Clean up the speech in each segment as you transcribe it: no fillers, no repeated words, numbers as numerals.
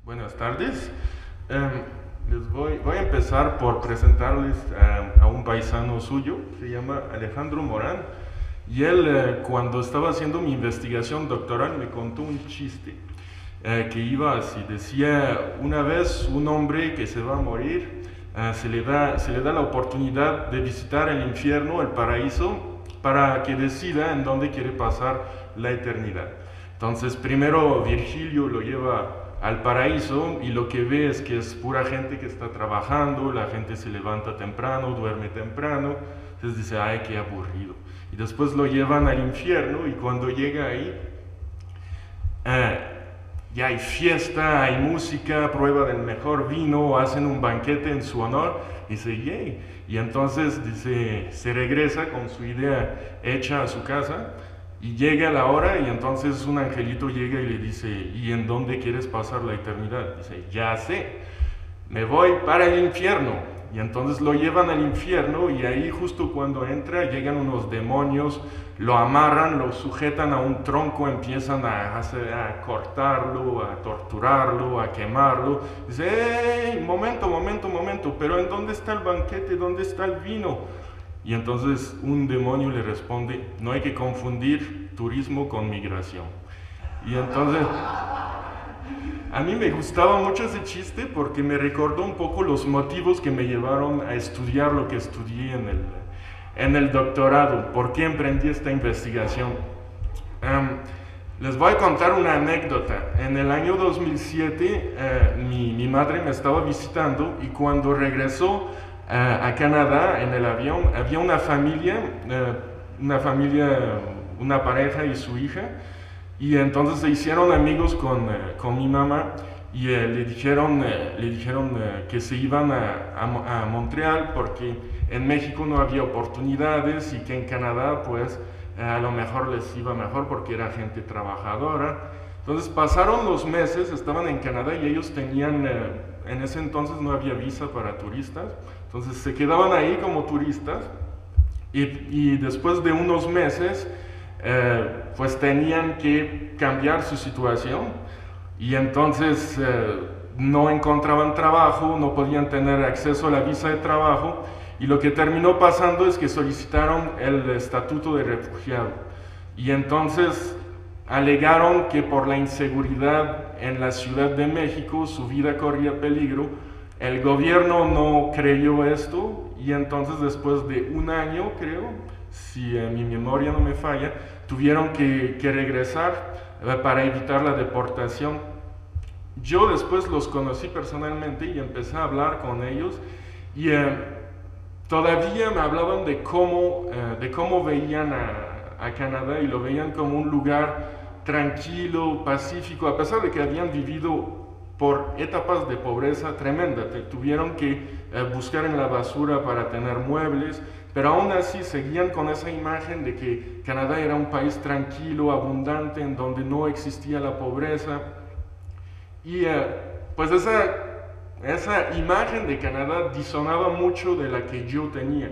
Buenas tardes. Voy a empezar por presentarles a un paisano suyo, se llama Alejandro Morán, y él cuando estaba haciendo mi investigación doctoral me contó un chiste que iba así, decía: una vez un hombre que se va a morir, se le da la oportunidad de visitar el infierno, el paraíso, para que decida en dónde quiere pasar la eternidad. Entonces primero Virgilio lo lleva al paraíso y lo que ve es que es pura gente que está trabajando, la gente se levanta temprano, duerme temprano, entonces dice: ay, qué aburrido. Y después lo llevan al infierno y cuando llega ahí, eh, ya hay fiesta, hay música, prueba del mejor vino, hacen un banquete en su honor, y dice: yay. Y entonces dice, se regresa con su idea hecha a su casa y llega la hora y entonces un angelito llega y le dice: ¿y en dónde quieres pasar la eternidad? Dice: ya sé, me voy para el infierno. Y entonces lo llevan al infierno y ahí justo cuando entra llegan unos demonios, lo amarran, lo sujetan a un tronco, empiezan a cortarlo, a torturarlo, a quemarlo. Dice: ¡hey! Momento, pero ¿en dónde está el banquete? ¿Dónde está el vino? Y entonces un demonio le responde: no hay que confundir turismo con migración. Y entonces a mí me gustaba mucho ese chiste porque me recordó un poco los motivos que me llevaron a estudiar lo que estudié en el doctorado, por qué emprendí esta investigación. Les voy a contar una anécdota. En el año 2007 mi madre me estaba visitando y cuando regresó a Canadá en el avión había una pareja y su hija, y entonces se hicieron amigos con mi mamá y le dijeron que se iban a Montreal porque en México no había oportunidades y que en Canadá pues a lo mejor les iba mejor porque era gente trabajadora. Entonces pasaron los meses, estaban en Canadá y ellos tenían, en ese entonces no había visa para turistas, entonces se quedaban ahí como turistas y después de unos meses pues tenían que cambiar su situación y entonces no encontraban trabajo, no podían tener acceso a la visa de trabajo y lo que terminó pasando es que solicitaron el estatuto de refugiado y entonces alegaron que por la inseguridad en la Ciudad de México su vida corría peligro. El gobierno no creyó esto y entonces después de un año, creo, si mi memoria no me falla, tuvieron que regresar para evitar la deportación. Yo después los conocí personalmente y empecé a hablar con ellos y todavía me hablaban de cómo veían a Canadá y lo veían como un lugar tranquilo, pacífico, a pesar de que habían vivido por etapas de pobreza tremenda. Tuvieron que buscar en la basura para tener muebles, pero aún así seguían con esa imagen de que Canadá era un país tranquilo, abundante, en donde no existía la pobreza. Y pues esa imagen de Canadá disonaba mucho de la que yo tenía.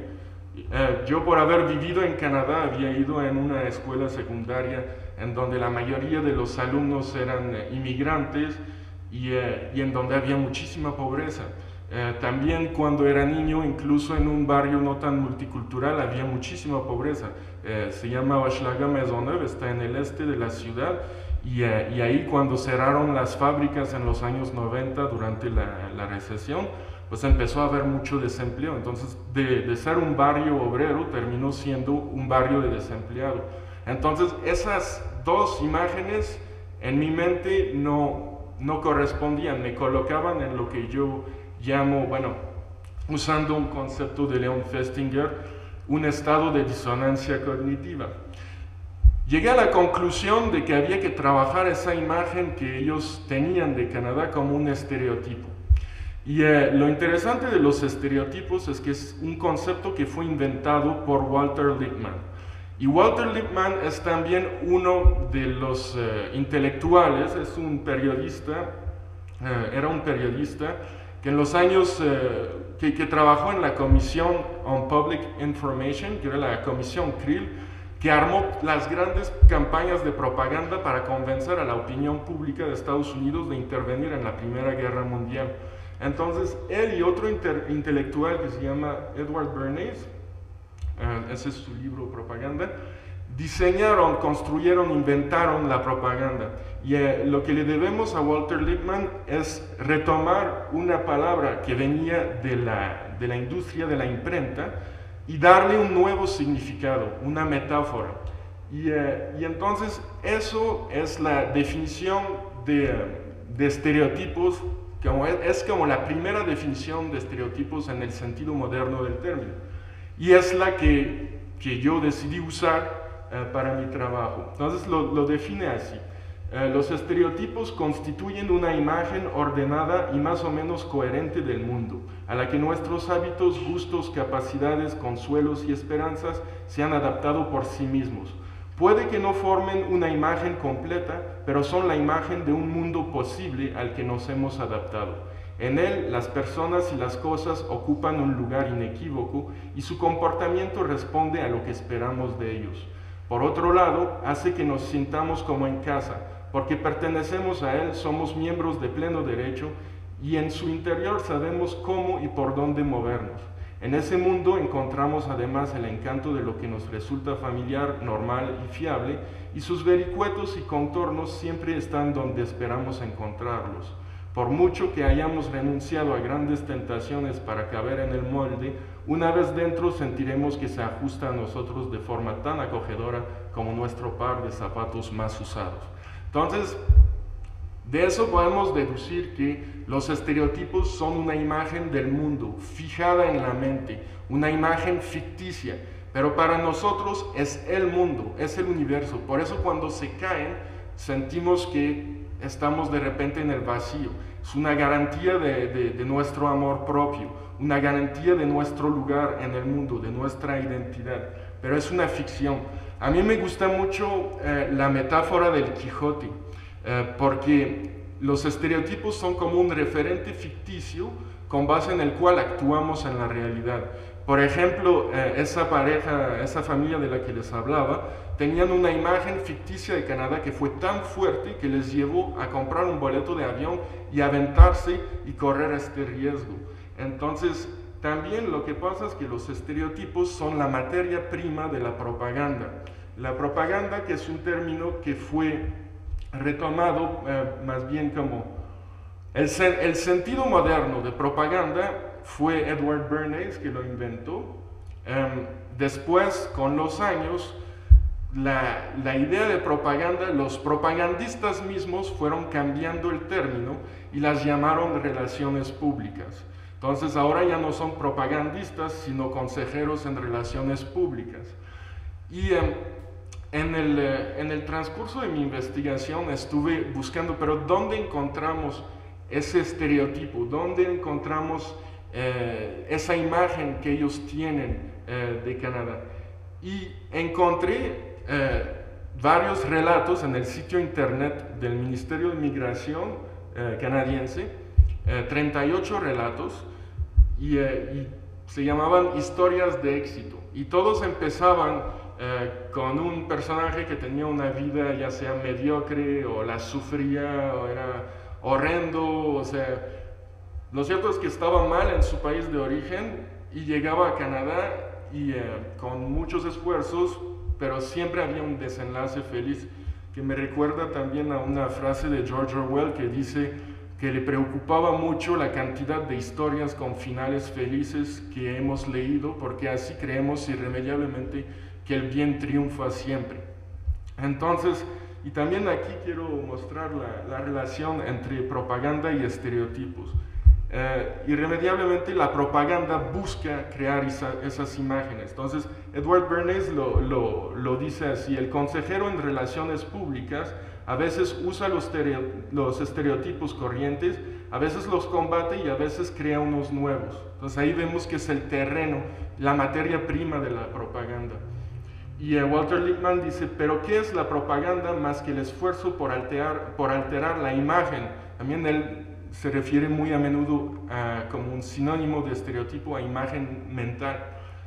Yo, por haber vivido en Canadá, había ido en una escuela secundaria en donde la mayoría de los alumnos eran inmigrantes y en donde había muchísima pobreza. También cuando era niño, incluso en un barrio no tan multicultural, había muchísima pobreza. Se llama Hochelaga Maisonneuve, está en el este de la ciudad, y ahí cuando cerraron las fábricas en los años 90 durante la recesión, pues empezó a haber mucho desempleo. Entonces de ser un barrio obrero terminó siendo un barrio de desempleado. Entonces esas dos imágenes en mi mente no correspondían, me colocaban en lo que yo llamo, bueno, usando un concepto de Leon Festinger, un estado de disonancia cognitiva. Llegué a la conclusión de que había que trabajar esa imagen que ellos tenían de Canadá como un estereotipo. Y lo interesante de los estereotipos es que es un concepto que fue inventado por Walter Lippmann. Y Walter Lippmann es también uno de los intelectuales, es un periodista, era un periodista que en los años que trabajó en la Comisión on Public Information, que era la Comisión Krill, que armó las grandes campañas de propaganda para convencer a la opinión pública de Estados Unidos de intervenir en la Primera Guerra Mundial. Entonces, él y otro intelectual que se llama Edward Bernays, ese es su libro Propaganda, diseñaron, construyeron, inventaron la propaganda. Y lo que le debemos a Walter Lippmann es retomar una palabra que venía de la industria de la imprenta y darle un nuevo significado, una metáfora. Y entonces eso es la definición de estereotipos, es como la primera definición de estereotipos en el sentido moderno del término. Y es la que yo decidí usar para mi trabajo. Entonces lo define así. Los estereotipos constituyen una imagen ordenada y más o menos coherente del mundo, a la que nuestros hábitos, gustos, capacidades, consuelos y esperanzas se han adaptado por sí mismos. Puede que no formen una imagen completa, pero son la imagen de un mundo posible al que nos hemos adaptado. En él, las personas y las cosas ocupan un lugar inequívoco y su comportamiento responde a lo que esperamos de ellos. Por otro lado, hace que nos sintamos como en casa, porque pertenecemos a él, somos miembros de pleno derecho y en su interior sabemos cómo y por dónde movernos. En ese mundo encontramos además el encanto de lo que nos resulta familiar, normal y fiable, y sus vericuetos y contornos siempre están donde esperamos encontrarlos. Por mucho que hayamos renunciado a grandes tentaciones para caber en el molde, una vez dentro sentiremos que se ajusta a nosotros de forma tan acogedora como nuestro par de zapatos más usados. Entonces, de eso podemos deducir que los estereotipos son una imagen del mundo, fijada en la mente, una imagen ficticia, pero para nosotros es el mundo, es el universo. Por eso cuando se caen, sentimos que estamos de repente en el vacío. Es una garantía de nuestro amor propio, una garantía de nuestro lugar en el mundo, de nuestra identidad, pero es una ficción. A mí me gusta mucho la metáfora del Quijote, porque los estereotipos son como un referente ficticio con base en el cual actuamos en la realidad. Por ejemplo, esa pareja, esa familia de la que les hablaba, tenían una imagen ficticia de Canadá que fue tan fuerte que les llevó a comprar un boleto de avión y aventarse y correr este riesgo. Entonces, también lo que pasa es que los estereotipos son la materia prima de la propaganda. La propaganda, que es un término que fue retomado más bien como el sentido moderno de propaganda fue Edward Bernays que lo inventó. Después, con los años, la idea de propaganda, los propagandistas mismos fueron cambiando el término y las llamaron relaciones públicas. Entonces ahora ya no son propagandistas, sino consejeros en relaciones públicas. Y en el transcurso de mi investigación estuve buscando, pero ¿dónde encontramos ese estereotipo? ¿Dónde encontramos esa imagen que ellos tienen de Canadá? Y encontré varios relatos en el sitio internet del Ministerio de Migración canadiense, 38 relatos, y se llamaban historias de éxito. Y todos empezaban con un personaje que tenía una vida ya sea mediocre o la sufría o era horrendo, o sea, lo cierto es que estaba mal en su país de origen y llegaba a Canadá y con muchos esfuerzos, pero siempre había un desenlace feliz, que me recuerda también a una frase de George Orwell que dice que le preocupaba mucho la cantidad de historias con finales felices que hemos leído, porque así creemos irremediablemente que el bien triunfa siempre. Entonces, y también aquí quiero mostrar la relación entre propaganda y estereotipos. Irremediablemente la propaganda busca crear esas imágenes. Entonces, Edward Bernays lo dice así: el consejero en relaciones públicas a veces usa los estereotipos corrientes, a veces los combate y a veces crea unos nuevos. Entonces ahí vemos que es el terreno, la materia prima de la propaganda. Y Walter Lippmann dice, pero ¿qué es la propaganda más que el esfuerzo por alterar la imagen? También él se refiere muy a menudo como un sinónimo de estereotipo a imagen mental.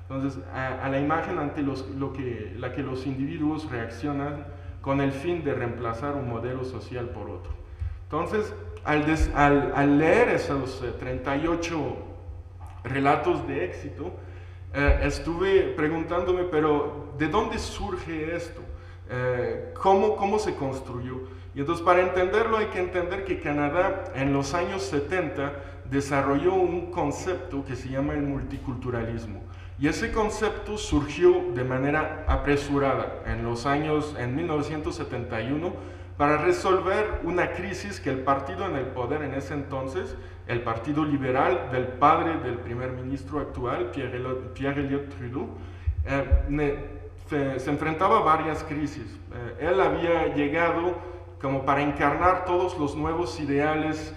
Entonces, a la imagen ante la que los individuos reaccionan con el fin de reemplazar un modelo social por otro. Entonces, al leer esos 38 relatos de éxito, estuve preguntándome, pero ¿de dónde surge esto? ¿Cómo se construyó? Y entonces, para entenderlo hay que entender que Canadá en los años 70 desarrolló un concepto que se llama el multiculturalismo. Y ese concepto surgió de manera apresurada en 1971, para resolver una crisis que el partido en el poder en ese entonces, el Partido Liberal del padre del primer ministro actual, Pierre-Elliott Trudeau, se enfrentaba a varias crisis. Él había llegado como para encarnar todos los nuevos ideales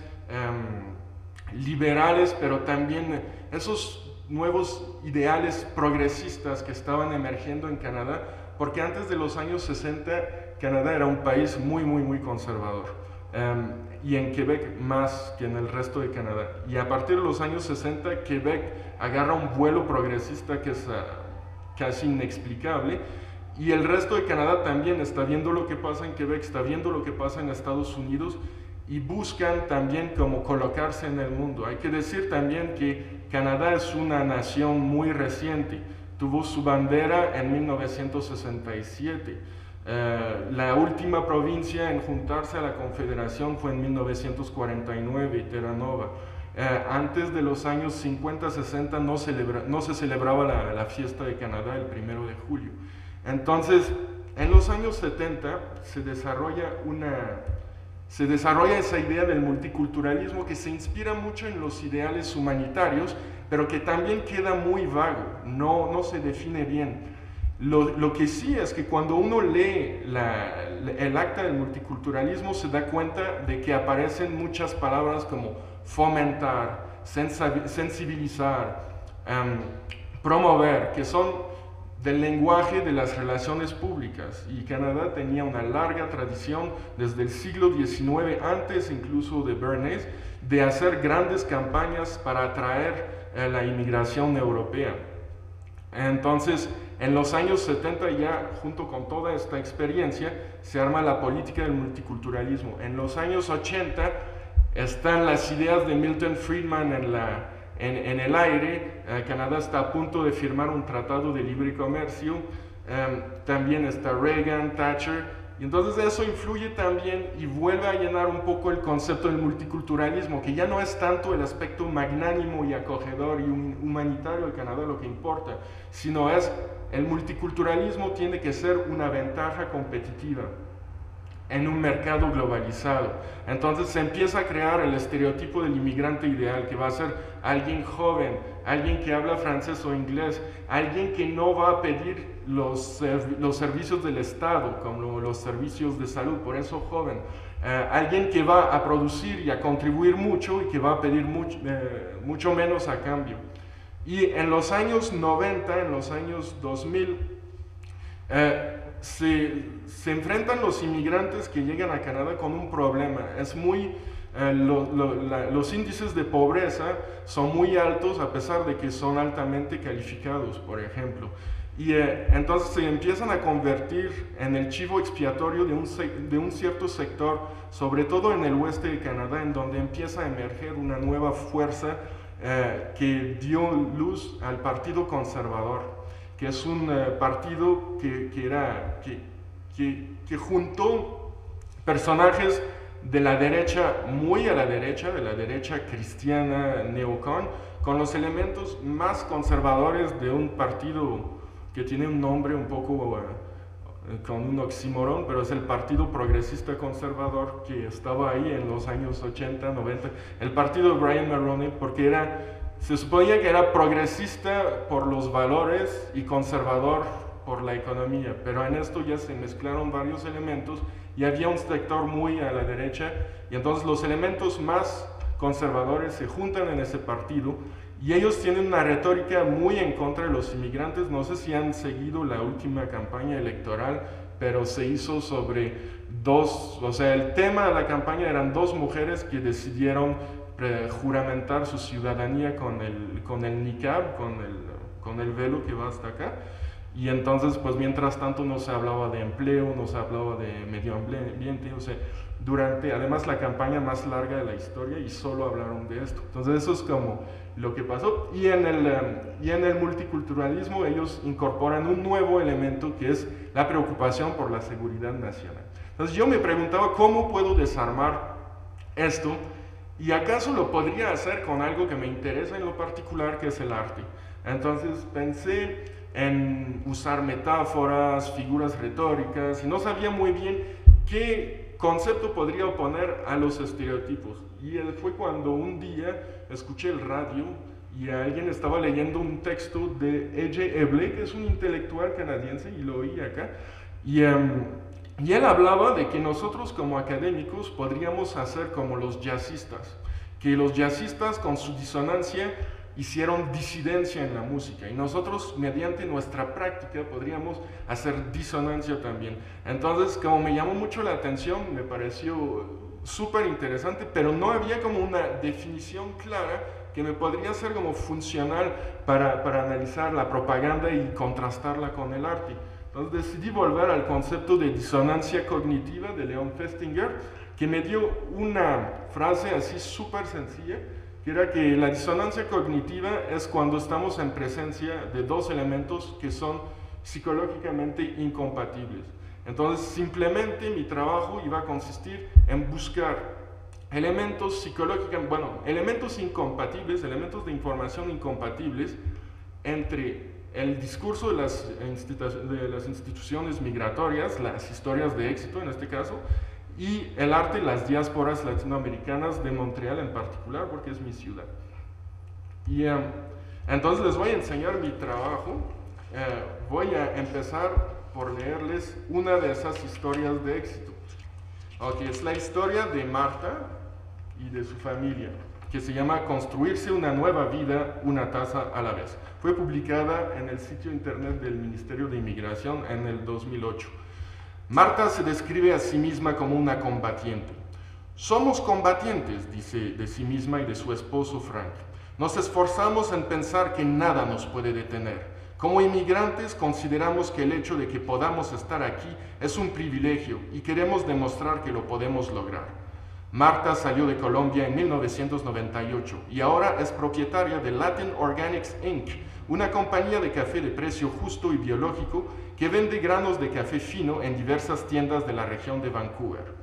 liberales, pero también esos nuevos ideales progresistas que estaban emergiendo en Canadá, porque antes de los años 60 Canadá era un país muy conservador, y en Quebec más que en el resto de Canadá. Y a partir de los años 60 Quebec agarra un vuelo progresista que es casi inexplicable, y el resto de Canadá también está viendo lo que pasa en Quebec, está viendo lo que pasa en Estados Unidos, y buscan también cómo colocarse en el mundo. Hay que decir también que Canadá es una nación muy reciente, tuvo su bandera en 1967. La última provincia en juntarse a la Confederación fue en 1949, Terra Nova. Antes de los años 50-60 no se celebraba la fiesta de Canadá el 1 de julio. Entonces, en los años 70 se desarrolla esa idea del multiculturalismo, que se inspira mucho en los ideales humanitarios, pero que también queda muy vago, no se define bien. Lo que sí es que cuando uno lee el acta del multiculturalismo se da cuenta de que aparecen muchas palabras como fomentar, sensibilizar, promover, que son del lenguaje de las relaciones públicas. Y Canadá tenía una larga tradición desde el siglo XIX, antes incluso de Bernays, de hacer grandes campañas para atraer la inmigración europea. Entonces, en los años 70 ya, junto con toda esta experiencia, se arma la política del multiculturalismo. En los años 80 están las ideas de Milton Friedman en el aire. Canadá está a punto de firmar un tratado de libre comercio. También está Reagan, Thatcher. Y entonces eso influye también y vuelve a llenar un poco el concepto del multiculturalismo, que ya no es tanto el aspecto magnánimo y acogedor y humanitario de Canadá lo que importa, sino es el multiculturalismo tiene que ser una ventaja competitiva en un mercado globalizado. Entonces se empieza a crear el estereotipo del inmigrante ideal, que va a ser alguien joven, alguien que habla francés o inglés, alguien que no va a pedir los servicios del Estado, como los servicios de salud, por eso joven. Alguien que va a producir y a contribuir mucho y que va a pedir mucho menos a cambio. Y en los años 90, en los años 2000, se enfrentan los inmigrantes que llegan a Canadá con un problema. Los índices de pobreza son muy altos, a pesar de que son altamente calificados, por ejemplo. Y entonces se empiezan a convertir en el chivo expiatorio de un cierto sector, sobre todo en el oeste de Canadá, en donde empieza a emerger una nueva fuerza que dio luz al Partido Conservador, que es un partido que juntó personajes de la derecha, muy a la derecha, de la derecha cristiana neocon, con los elementos más conservadores de un partido que tiene un nombre un poco con un oxímoron, pero es el Partido Progresista Conservador, que estaba ahí en los años 80, 90, el partido de Brian Mulroney, porque se suponía que era progresista por los valores y conservador por la economía, pero en esto ya se mezclaron varios elementos y había un sector muy a la derecha, y entonces los elementos más conservadores se juntan en ese partido, y ellos tienen una retórica muy en contra de los inmigrantes. No sé si han seguido la última campaña electoral, pero se hizo sobre el tema de la campaña eran dos mujeres que decidieron juramentar su ciudadanía con el niqab, con el velo que va hasta acá. Y entonces, pues mientras tanto no se hablaba de empleo, no se hablaba de medio ambiente, o sea, durante, además, la campaña más larga de la historia y solo hablaron de esto. Entonces eso es como lo que pasó. Y en el multiculturalismo ellos incorporan un nuevo elemento que es la preocupación por la seguridad nacional. Entonces yo me preguntaba cómo puedo desarmar esto y acaso lo podría hacer con algo que me interesa en lo particular, que es el arte. Entonces pensé en usar metáforas, figuras retóricas y no sabía muy bien qué concepto podría oponer a los estereotipos. Y fue cuando un día escuché el radio y alguien estaba leyendo un texto de E.J. Ebley, que es un intelectual canadiense, y lo oí acá. Y él hablaba de que nosotros como académicos podríamos hacer como los jazzistas, que los jazzistas con su disonancia hicieron disidencia en la música y nosotros mediante nuestra práctica podríamos hacer disonancia también. Entonces, como me llamó mucho la atención, me pareció súper interesante, pero no había como una definición clara que me podría ser como funcional para analizar la propaganda y contrastarla con el arte. Entonces decidí volver al concepto de disonancia cognitiva de Leon Festinger, que me dio una frase así súper sencilla, que era que la disonancia cognitiva es cuando estamos en presencia de dos elementos que son psicológicamente incompatibles. Entonces, simplemente mi trabajo iba a consistir en buscar elementos psicológicamente, elementos incompatibles, elementos de información incompatibles entre el discurso de las instituciones migratorias, las historias de éxito en este caso, y el arte, las diásporas latinoamericanas de Montreal en particular, porque es mi ciudad. Y entonces les voy a enseñar mi trabajo. Voy a empezar por leerles una de esas historias de éxito. Ok, es la historia de Marta y de su familia, que se llama Construirse una nueva vida, una taza a la vez. Fue publicada en el sitio internet del Ministerio de Inmigración en el 2008. Marta se describe a sí misma como una combatiente. Somos combatientes, dice de sí misma y de su esposo Frank. Nos esforzamos en pensar que nada nos puede detener. Como inmigrantes consideramos que el hecho de que podamos estar aquí es un privilegio y queremos demostrar que lo podemos lograr. Marta salió de Colombia en 1998 y ahora es propietaria de Latin Organics Inc., una compañía de café de precio justo y biológico que vende granos de café fino en diversas tiendas de la región de Vancouver.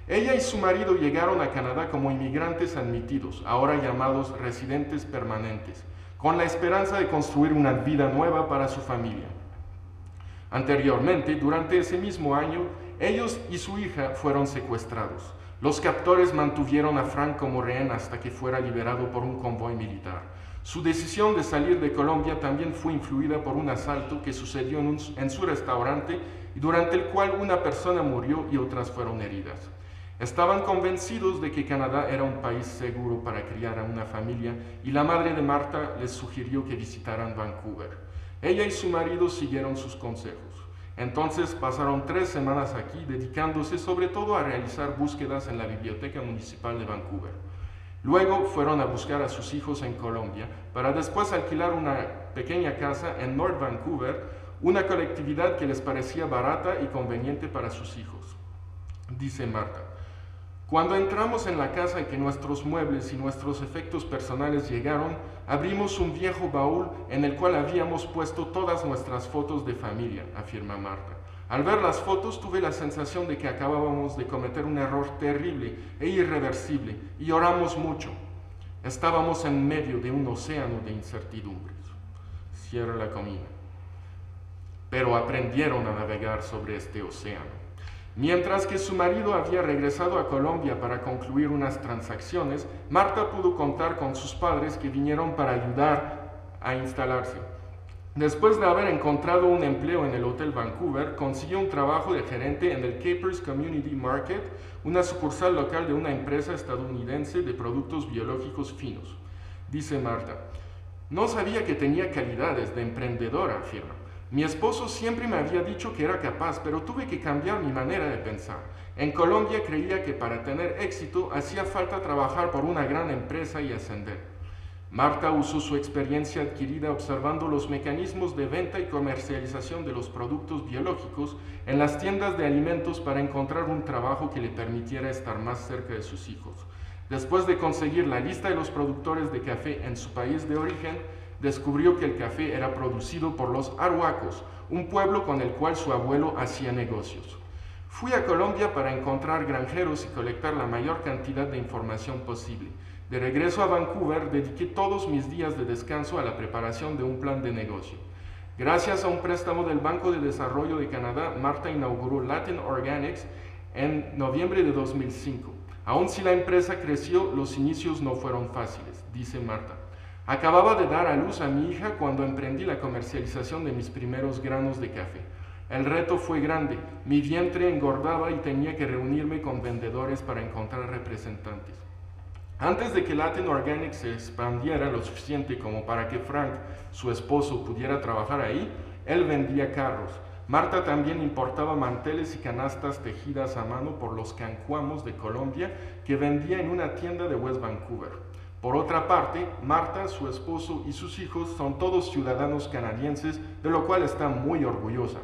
Ella y su marido llegaron a Canadá como inmigrantes admitidos, ahora llamados residentes permanentes, con la esperanza de construir una vida nueva para su familia. Anteriormente, durante ese mismo año, ellos y su hija fueron secuestrados. Los captores mantuvieron a Frank como rehén hasta que fuera liberado por un convoy militar. Su decisión de salir de Colombia también fue influida por un asalto que sucedió en su restaurante y durante el cual una persona murió y otras fueron heridas. Estaban convencidos de que Canadá era un país seguro para criar a una familia y la madre de Marta les sugirió que visitaran Vancouver. Ella y su marido siguieron sus consejos. Entonces pasaron 3 semanas aquí dedicándose sobre todo a realizar búsquedas en la Biblioteca Municipal de Vancouver. Luego fueron a buscar a sus hijos en Colombia para después alquilar una pequeña casa en North Vancouver, una colectividad que les parecía barata y conveniente para sus hijos. Dice Marta: cuando entramos en la casa y que nuestros muebles y nuestros efectos personales llegaron, abrimos un viejo baúl en el cual habíamos puesto todas nuestras fotos de familia, afirma Marta. Al ver las fotos tuve la sensación de que acabábamos de cometer un error terrible e irreversible y lloramos mucho. Estábamos en medio de un océano de incertidumbres. Cierra la comida. Pero aprendieron a navegar sobre este océano. Mientras que su marido había regresado a Colombia para concluir unas transacciones, Marta pudo contar con sus padres que vinieron para ayudar a instalarse. Después de haber encontrado un empleo en el Hotel Vancouver, consiguió un trabajo de gerente en el Capers Community Market, una sucursal local de una empresa estadounidense de productos biológicos finos. Dice Marta: no sabía que tenía calidades de emprendedora, afirma. Mi esposo siempre me había dicho que era capaz, pero tuve que cambiar mi manera de pensar. En Colombia creía que para tener éxito hacía falta trabajar por una gran empresa y ascender. Marta usó su experiencia adquirida observando los mecanismos de venta y comercialización de los productos biológicos en las tiendas de alimentos para encontrar un trabajo que le permitiera estar más cerca de sus hijos. Después de conseguir la lista de los productores de café en su país de origen, descubrió que el café era producido por los arhuacos, un pueblo con el cual su abuelo hacía negocios. Fui a Colombia para encontrar granjeros y colectar la mayor cantidad de información posible. De regreso a Vancouver, dediqué todos mis días de descanso a la preparación de un plan de negocio. Gracias a un préstamo del Banco de Desarrollo de Canadá, Marta inauguró Latin Organics en noviembre de 2005. Aun si la empresa creció, los inicios no fueron fáciles, dice Marta. Acababa de dar a luz a mi hija cuando emprendí la comercialización de mis primeros granos de café. El reto fue grande, mi vientre engordaba y tenía que reunirme con vendedores para encontrar representantes. Antes de que Latin Organics se expandiera lo suficiente como para que Frank, su esposo, pudiera trabajar ahí, él vendía carros. Marta también importaba manteles y canastas tejidas a mano por los cancuamos de Colombia que vendía en una tienda de West Vancouver. Por otra parte, Marta, su esposo y sus hijos son todos ciudadanos canadienses, de lo cual está muy orgullosa.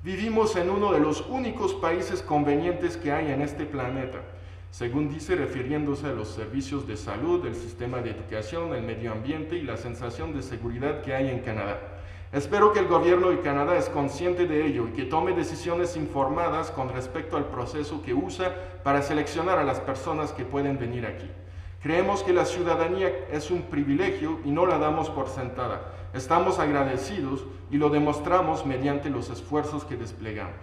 Vivimos en uno de los únicos países convenientes que hay en este planeta, según dice refiriéndose a los servicios de salud, el sistema de educación, el medio ambiente y la sensación de seguridad que hay en Canadá. Espero que el gobierno de Canadá es consciente de ello y que tome decisiones informadas con respecto al proceso que usa para seleccionar a las personas que pueden venir aquí. Creemos que la ciudadanía es un privilegio y no la damos por sentada. Estamos agradecidos y lo demostramos mediante los esfuerzos que desplegamos.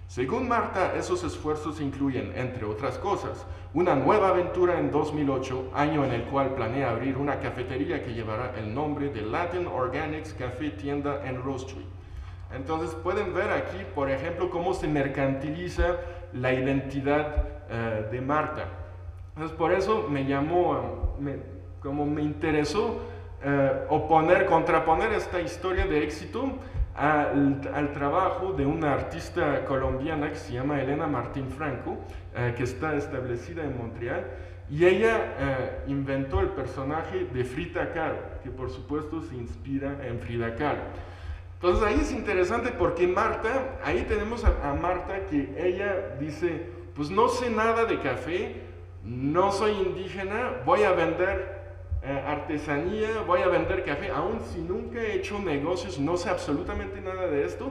Según Marta, esos esfuerzos incluyen, entre otras cosas, una nueva aventura en 2008, año en el cual planea abrir una cafetería que llevará el nombre de Latin Organics Café Tienda en Rose Street. Entonces pueden ver aquí, por ejemplo, cómo se mercantiliza la identidad de Marta. Entonces por eso me llamó, me interesó contraponer esta historia de éxito al trabajo de una artista colombiana que se llama Elena Martín Franco, que está establecida en Montreal, y ella inventó el personaje de Frida Kahlo, que por supuesto se inspira en Frida Kahlo. Entonces ahí es interesante porque Marta, ahí tenemos a Marta que ella dice, pues no sé nada de café, no soy indígena, voy a vender artesanía, voy a vender café, aun si nunca he hecho negocios, no sé absolutamente nada de esto,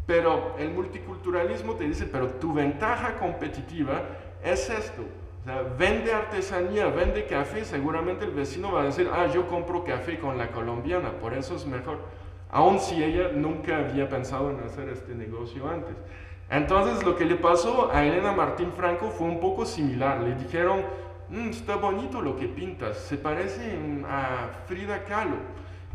pero el multiculturalismo te dice, pero tu ventaja competitiva es esto. O sea, vende artesanía, vende café, seguramente el vecino va a decir, yo compro café con la colombiana, por eso es mejor, aun si ella nunca había pensado en hacer este negocio antes. Entonces lo que le pasó a Elena Martín Franco fue un poco similar, le dijeron, está bonito lo que pintas, se parece a Frida Kahlo.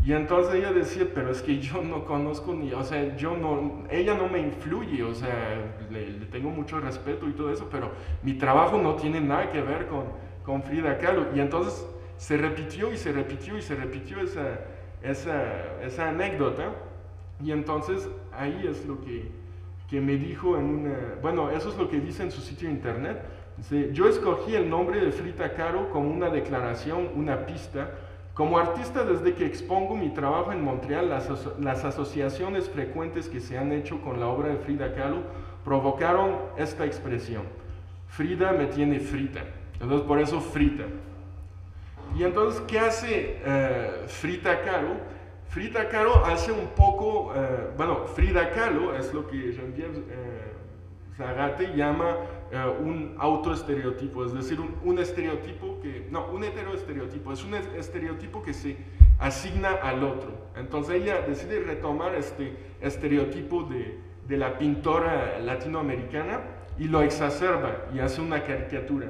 Y entonces ella decía, pero es que yo no conozco ni, o sea, ella no me influye, o sea, le tengo mucho respeto y todo eso, pero mi trabajo no tiene nada que ver con Frida Kahlo. Y entonces se repitió y se repitió y se repitió esa anécdota. Y entonces ahí es lo que me dijo bueno, eso es lo que dice en su sitio de internet. Dice, yo escogí el nombre de Frida Kahlo como una declaración, una pista. Como artista, desde que expongo mi trabajo en Montreal, las asociaciones frecuentes que se han hecho con la obra de Frida Kahlo provocaron esta expresión. Frida me tiene frita. Entonces, por eso frita. Y entonces, ¿qué hace Frida Kahlo? Frida Kahlo hace un poco, Frida Kahlo es lo que Jean-Pierre Zárate llama un autoestereotipo, es decir, un estereotipo un heteroestereotipo, es un estereotipo que se asigna al otro. Entonces ella decide retomar este estereotipo de la pintora latinoamericana y lo exacerba y hace una caricatura,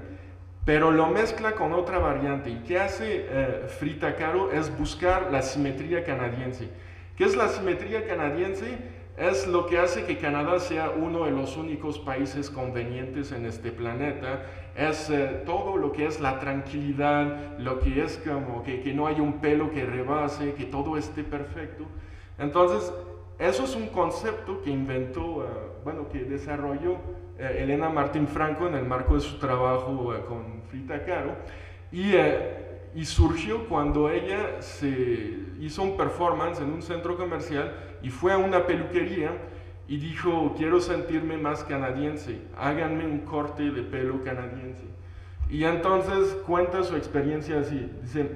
pero lo mezcla con otra variante. ¿Y qué hace Frida Kahlo? Es buscar la simetría canadiense. ¿Qué es la simetría canadiense? Es lo que hace que Canadá sea uno de los únicos países convenientes en este planeta. Es todo lo que es la tranquilidad, lo que es como que no hay un pelo que rebase, que todo esté perfecto. Entonces, eso es un concepto que inventó, que desarrolló Elena Martín Franco en el marco de su trabajo con Frida Kahlo. Y surgió cuando ella se hizo un performance en un centro comercial y fue a una peluquería y dijo, quiero sentirme más canadiense, háganme un corte de pelo canadiense. Y entonces cuenta su experiencia así, dice,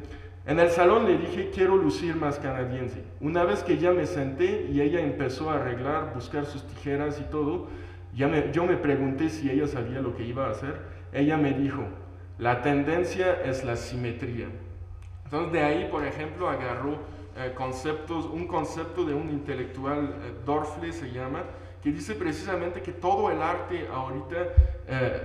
en el salón le dije, quiero lucir más canadiense. Una vez que ya me senté y ella empezó a arreglar, buscar sus tijeras y todo, yo me pregunté si ella sabía lo que iba a hacer. Ella me dijo, la tendencia es la simetría. Entonces de ahí, por ejemplo, agarró un concepto de un intelectual, Dorfle se llama, que dice precisamente que todo el arte ahorita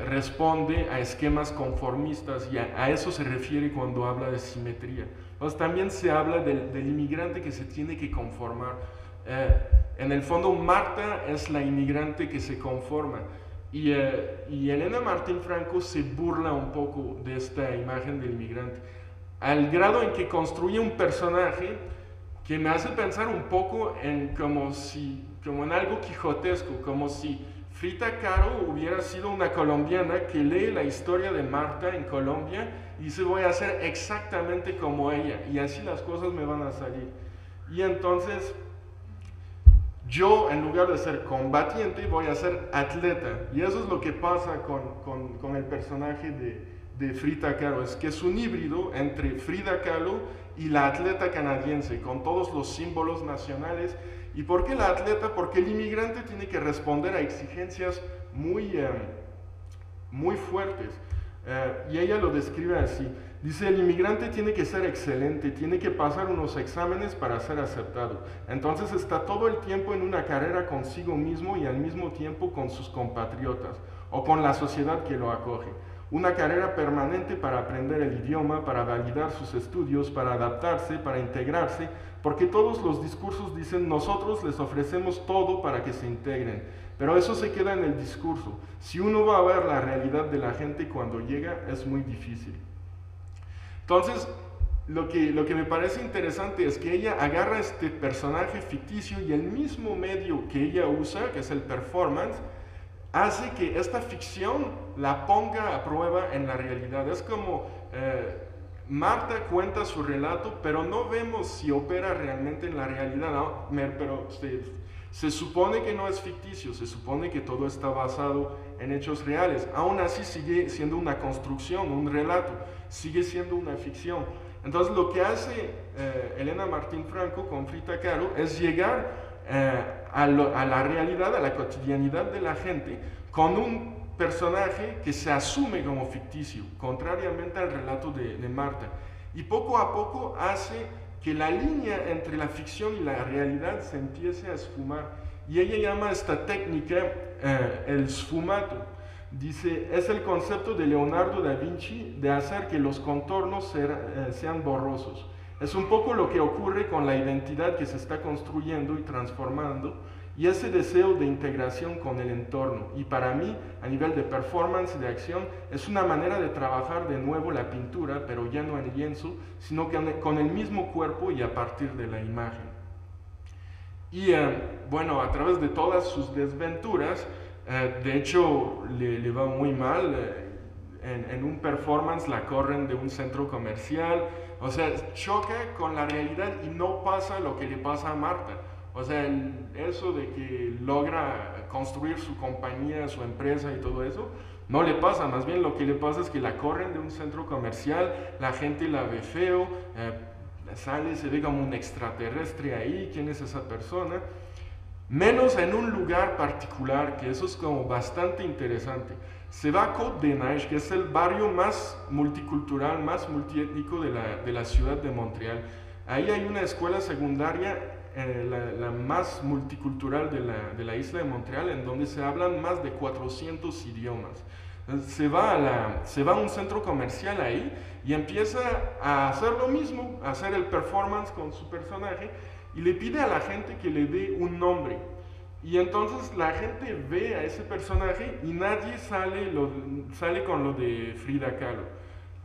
responde a esquemas conformistas y a eso se refiere cuando habla de simetría. Entonces también se habla del inmigrante que se tiene que conformar. En el fondo Marta es la inmigrante que se conforma y Elena Martín Franco se burla un poco de esta imagen del inmigrante, al grado en que construye un personaje que me hace pensar un poco en como en algo quijotesco, como si Frida Kahlo hubiera sido una colombiana que lee la historia de Marta en Colombia y dice voy a hacer exactamente como ella y así las cosas me van a salir. Y entonces yo, en lugar de ser combatiente, voy a ser atleta. Y eso es lo que pasa con el personaje de Frida Kahlo. Es que es un híbrido entre Frida Kahlo y la atleta canadiense, con todos los símbolos nacionales. ¿Y por qué la atleta? Porque el inmigrante tiene que responder a exigencias muy fuertes. Y ella lo describe así. Dice, el inmigrante tiene que ser excelente, tiene que pasar unos exámenes para ser aceptado. Entonces está todo el tiempo en una carrera consigo mismo y al mismo tiempo con sus compatriotas o con la sociedad que lo acoge. Una carrera permanente para aprender el idioma, para validar sus estudios, para adaptarse, para integrarse, porque todos los discursos dicen nosotros les ofrecemos todo para que se integren. Pero eso se queda en el discurso. Si uno va a ver la realidad de la gente cuando llega, es muy difícil. Entonces, lo que me parece interesante es que ella agarra este personaje ficticio y el mismo medio que ella usa, que es el performance, hace que esta ficción la ponga a prueba en la realidad. Es como Marta cuenta su relato, pero no vemos si opera realmente en la realidad, ¿no? Pero se supone que no es ficticio, se supone que todo está basado en hechos reales. Aún así sigue siendo una construcción, un relato, sigue siendo una ficción. Entonces lo que hace Elena Martín Franco con Frida Kahlo es llegar a la realidad, a la cotidianidad de la gente con un personaje que se asume como ficticio, contrariamente al relato de Marta. Y poco a poco hace que la línea entre la ficción y la realidad se empiece a esfumar. Y ella llama a esta técnica el sfumato. Dice, es el concepto de Leonardo da Vinci de hacer que los contornos sean borrosos. Es un poco lo que ocurre con la identidad que se está construyendo y transformando y ese deseo de integración con el entorno. Y para mí, a nivel de performance y de acción, es una manera de trabajar de nuevo la pintura, pero ya no en lienzo, sino que con el mismo cuerpo y a partir de la imagen. Y bueno, a través de todas sus desventuras, de hecho le va muy mal. En un performance la corren de un centro comercial, o sea, choca con la realidad y no pasa lo que le pasa a Marta. O sea, eso de que logra construir su compañía, su empresa y todo eso, no le pasa. Más bien lo que le pasa es que la corren de un centro comercial, la gente la ve feo, sale, se ve como un extraterrestre ahí, ¿quién es esa persona? Menos en un lugar particular, que eso es como bastante interesante. Se va a Côte-des-Neiges, que es el barrio más multicultural, más multiétnico de la ciudad de Montreal. Ahí hay una escuela secundaria, la más multicultural de la isla de Montreal, en donde se hablan más de 400 idiomas. Se va a un centro comercial ahí y empieza a hacer lo mismo, a hacer el performance con su personaje y le pide a la gente que le dé un nombre. Y entonces la gente ve a ese personaje y nadie sale con lo de Frida Kahlo.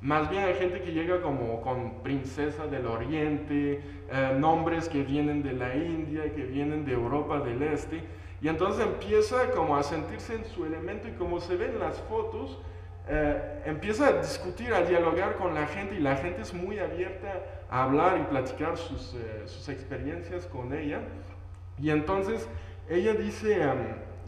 Más bien hay gente que llega como con princesa del oriente, nombres que vienen de la India, que vienen de Europa del Este, y entonces empieza como a sentirse en su elemento y como se ven las fotos, empieza a discutir, a dialogar con la gente y la gente es muy abierta a hablar y platicar sus experiencias con ella. Y entonces ella dice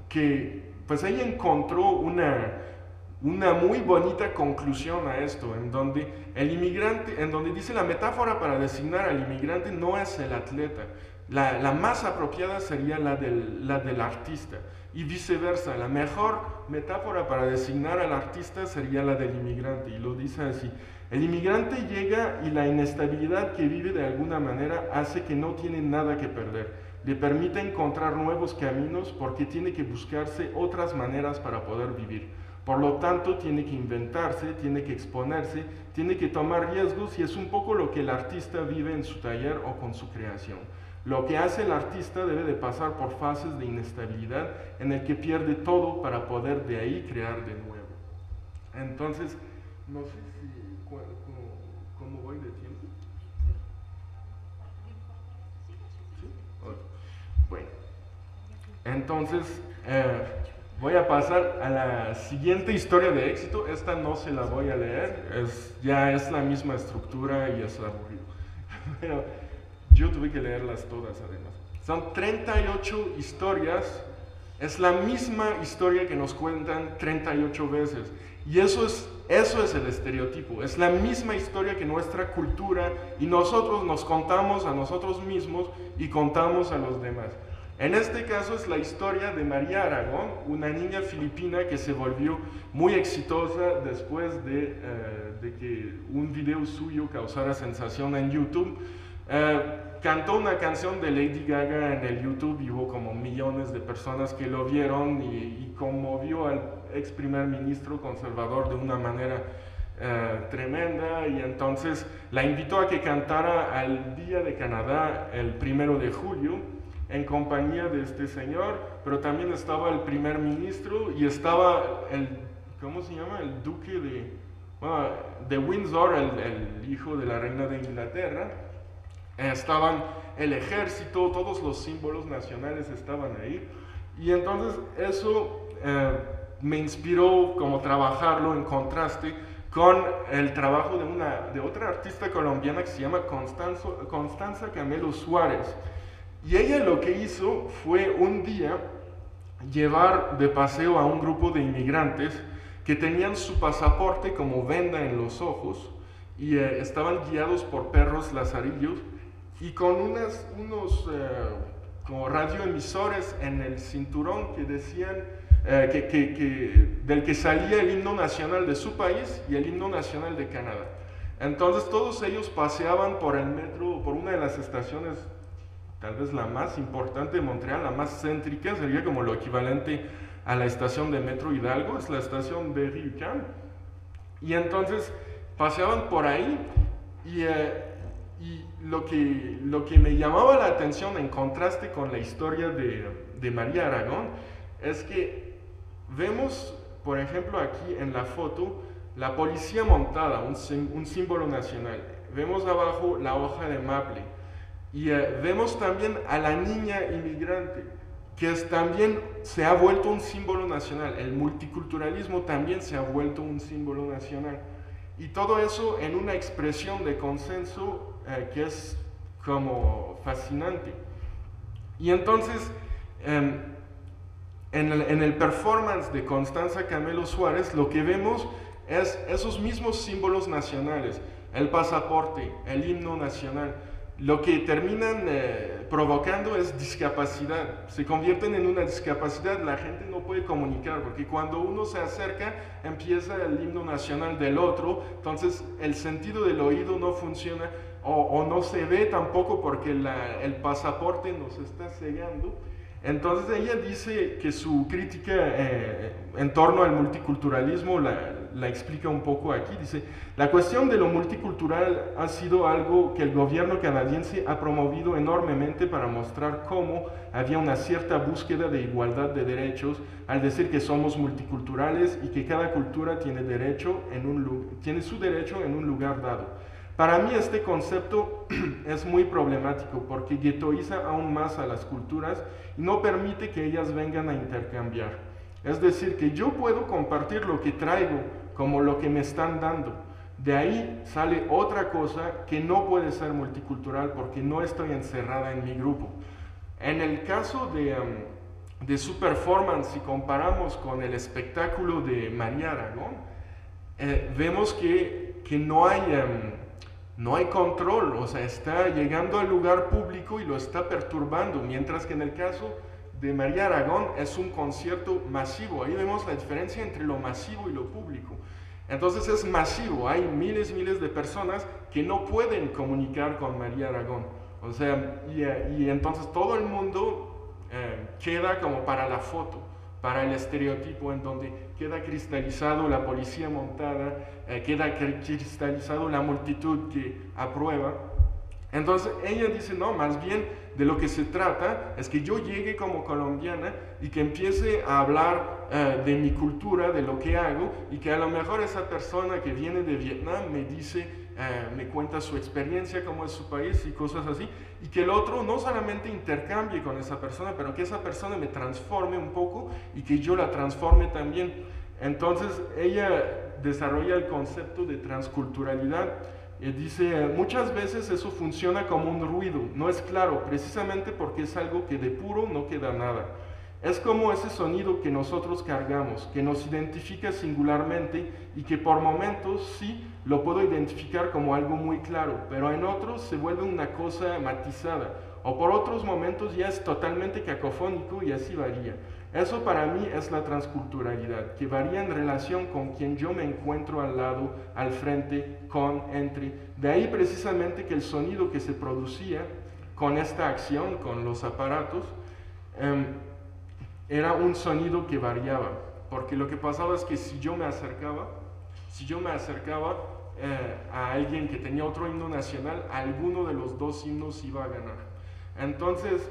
que pues ella encontró una muy bonita conclusión a esto, en donde el inmigrante, en donde dice la metáfora para designar al inmigrante no es el atleta, la más apropiada sería la del artista, y viceversa, la mejor metáfora para designar al artista sería la del inmigrante, y lo dice así: el inmigrante llega y la inestabilidad que vive de alguna manera hace que no tiene nada que perder, le permite encontrar nuevos caminos porque tiene que buscarse otras maneras para poder vivir. Por lo tanto, tiene que inventarse, tiene que exponerse, tiene que tomar riesgos, y es un poco lo que el artista vive en su taller o con su creación. Lo que hace el artista debe de pasar por fases de inestabilidad en el que pierde todo para poder de ahí crear de nuevo. Entonces, no sé si cómo voy de tiempo. ¿Sí? Okay. Bueno, entonces voy a pasar a la siguiente historia de éxito. Esta no se la voy a leer, ya es la misma estructura y es aburrido. Pero yo tuve que leerlas todas además. Son 38 historias, es la misma historia que nos cuentan 38 veces. Y eso es el estereotipo, es la misma historia que nuestra cultura y nosotros nos contamos a nosotros mismos y contamos a los demás. En este caso es la historia de María Aragón, una niña filipina que se volvió muy exitosa después de que un video suyo causara sensación en YouTube. Cantó una canción de Lady Gaga en el YouTube y hubo como millones de personas que lo vieron y conmovió al ex primer ministro conservador de una manera tremenda, y entonces la invitó a que cantara al Día de Canadá el 1 de julio en compañía de este señor, pero también estaba el primer ministro y estaba ¿cómo se llama? El duque de Windsor, el hijo de la reina de Inglaterra. Estaban el ejército, todos los símbolos nacionales estaban ahí, y entonces eso me inspiró como trabajarlo en contraste con el trabajo de otra artista colombiana que se llama Constanza Camelo Suárez. Y ella lo que hizo fue un día llevar de paseo a un grupo de inmigrantes que tenían su pasaporte como venda en los ojos y estaban guiados por perros lazarillos y con unos como radioemisores en el cinturón que decían del que salía el himno nacional de su país y el himno nacional de Canadá. Entonces todos ellos paseaban por el metro, por una de las estaciones, tal vez la más importante de Montreal, la más céntrica, sería como lo equivalente a la estación de Metro Hidalgo, es la estación de Berry-UQAM. Y entonces paseaban por ahí y lo que me llamaba la atención en contraste con la historia de María Aragón es que vemos, por ejemplo, aquí en la foto, la policía montada, un símbolo nacional. Vemos abajo la hoja de maple. Y vemos también a la niña inmigrante, que también se ha vuelto un símbolo nacional. El multiculturalismo también se ha vuelto un símbolo nacional. Y todo eso en una expresión de consenso que es como fascinante. Y entonces, en el performance de Constanza Camelo Suárez, lo que vemos es esos mismos símbolos nacionales, el pasaporte, el himno nacional. Lo que terminan provocando es discapacidad, se convierten en una discapacidad, la gente no puede comunicar, porque cuando uno se acerca empieza el himno nacional del otro, entonces el sentido del oído no funciona o no se ve tampoco porque el pasaporte nos está cegando. Entonces ella dice que su crítica en torno al multiculturalismo la explica un poco aquí. Dice, la cuestión de lo multicultural ha sido algo que el gobierno canadiense ha promovido enormemente para mostrar cómo había una cierta búsqueda de igualdad de derechos al decir que somos multiculturales y que cada cultura tiene su derecho en un lugar dado. Para mí este concepto es muy problemático porque guetoiza aún más a las culturas y no permite que ellas vengan a intercambiar. Es decir, que yo puedo compartir lo que traigo como lo que me están dando. De ahí sale otra cosa que no puede ser multicultural porque no estoy encerrada en mi grupo. En el caso de su performance, si comparamos con el espectáculo de María Aragón, vemos que no hay control, o sea, está llegando al lugar público y lo está perturbando, mientras que en el caso de María Aragón es un concierto masivo. Ahí vemos la diferencia entre lo masivo y lo público. Entonces es masivo, hay miles y miles de personas que no pueden comunicar con María Aragón. O sea, y entonces todo el mundo queda como para la foto, para el estereotipo en donde queda cristalizado la policía montada, queda cristalizado la multitud que aprueba. Entonces ella dice, no, más bien de lo que se trata es que yo llegue como colombiana y que empiece a hablar de mi cultura, de lo que hago, y que a lo mejor esa persona que viene de Vietnam me dice, me cuenta su experiencia, cómo es su país y cosas así, y que el otro no solamente intercambie con esa persona, pero que esa persona me transforme un poco y que yo la transforme también. Entonces ella desarrolla el concepto de transculturalidad. Dice, muchas veces eso funciona como un ruido, no es claro, precisamente porque es algo que de puro no queda nada. Es como ese sonido que nosotros cargamos, que nos identifica singularmente y que por momentos sí lo puedo identificar como algo muy claro, pero en otros se vuelve una cosa matizada, o por otros momentos ya es totalmente cacofónico y así varía. Eso para mí es la transculturalidad, que varía en relación con quien yo me encuentro al lado, al frente, con, entre. De ahí precisamente que el sonido que se producía con esta acción, con los aparatos, era un sonido que variaba, porque lo que pasaba es que si yo me acercaba a alguien que tenía otro himno nacional, alguno de los dos himnos iba a ganar. Entonces,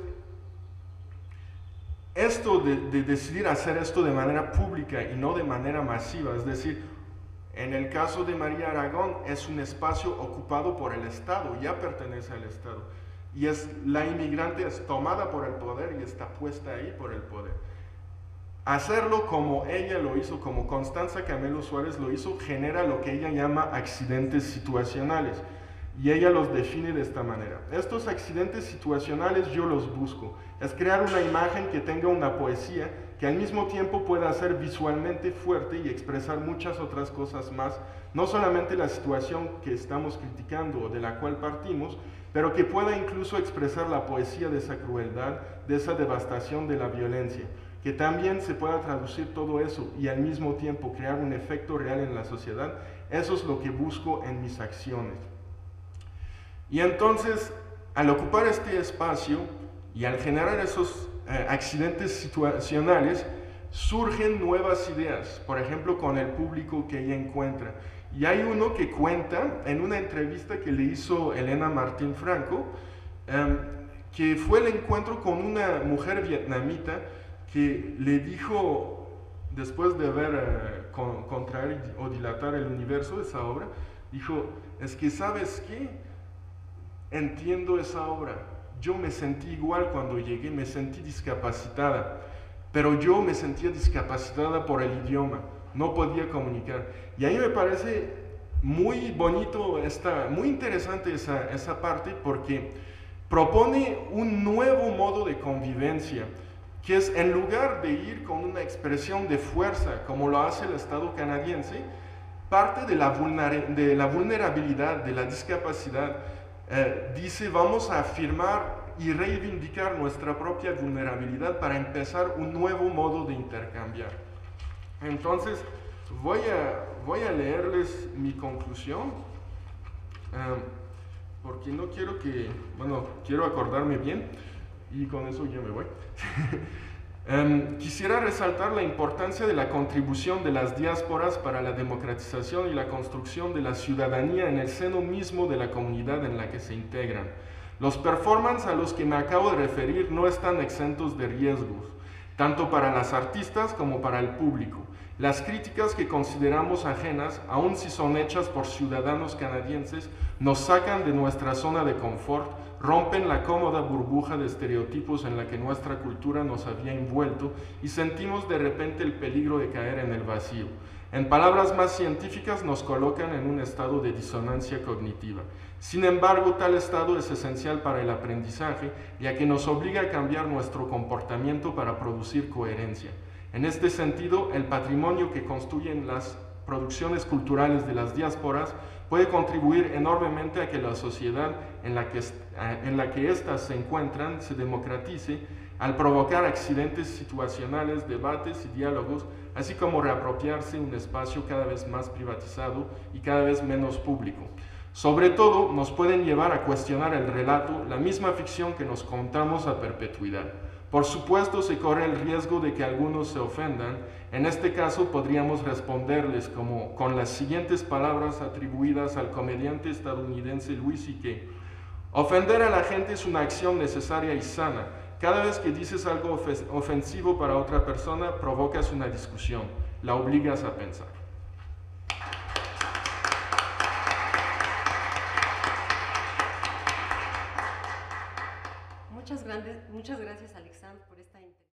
esto de decidir hacer esto de manera pública y no de manera masiva, es decir, en el caso de María Aragón es un espacio ocupado por el Estado, ya pertenece al Estado, y la inmigrante es tomada por el poder y está puesta ahí por el poder. Hacerlo como ella lo hizo, como Constanza Camelo Suárez lo hizo, genera lo que ella llama accidentes situacionales. Y ella los define de esta manera. Estos accidentes situacionales yo los busco. Es crear una imagen que tenga una poesía, que al mismo tiempo pueda ser visualmente fuerte y expresar muchas otras cosas más, no solamente la situación que estamos criticando o de la cual partimos, pero que pueda incluso expresar la poesía de esa crueldad, de esa devastación, de la violencia. Que también se pueda traducir todo eso y al mismo tiempo crear un efecto real en la sociedad. Eso es lo que busco en mis acciones. Y entonces, al ocupar este espacio y al generar esos accidentes situacionales, surgen nuevas ideas, por ejemplo, con el público que ella encuentra. Y hay uno que cuenta en una entrevista que le hizo Elena Martín Franco, que fue el encuentro con una mujer vietnamita que le dijo, después de ver contraer o dilatar el universo de esa obra, dijo, es que ¿sabes qué? Entiendo esa obra. Yo me sentí igual cuando llegué, me sentí discapacitada, pero yo me sentía discapacitada por el idioma, no podía comunicar. Y ahí me parece muy bonito, muy interesante esa parte, porque propone un nuevo modo de convivencia, que es en lugar de ir con una expresión de fuerza, como lo hace el Estado canadiense, parte de la vulnerabilidad, de la discapacidad. Dice, vamos a afirmar y reivindicar nuestra propia vulnerabilidad para empezar un nuevo modo de intercambiar. Entonces, voy a leerles mi conclusión, porque no quiero quiero acordarme bien, y con eso ya me voy. Quisiera resaltar la importancia de la contribución de las diásporas para la democratización y la construcción de la ciudadanía en el seno mismo de la comunidad en la que se integran. Los performances a los que me acabo de referir no están exentos de riesgos, tanto para las artistas como para el público. Las críticas que consideramos ajenas, aun si son hechas por ciudadanos canadienses, nos sacan de nuestra zona de confort, rompen la cómoda burbuja de estereotipos en la que nuestra cultura nos había envuelto y sentimos de repente el peligro de caer en el vacío. En palabras más científicas, nos colocan en un estado de disonancia cognitiva. Sin embargo, tal estado es esencial para el aprendizaje, ya que nos obliga a cambiar nuestro comportamiento para producir coherencia. En este sentido, el patrimonio que construyen las producciones culturales de las diásporas puede contribuir enormemente a que la sociedad en la que éstas se encuentran se democratice al provocar accidentes situacionales, debates y diálogos, así como reapropiarse un espacio cada vez más privatizado y cada vez menos público. Sobre todo, nos pueden llevar a cuestionar el relato, la misma ficción que nos contamos a perpetuidad. Por supuesto, se corre el riesgo de que algunos se ofendan. En este caso, podríamos responderles con las siguientes palabras atribuidas al comediante estadounidense Louis C.K. Ofender a la gente es una acción necesaria y sana. Cada vez que dices algo ofensivo para otra persona, provocas una discusión, la obligas a pensar. Muchas gracias, Alexandre, por esta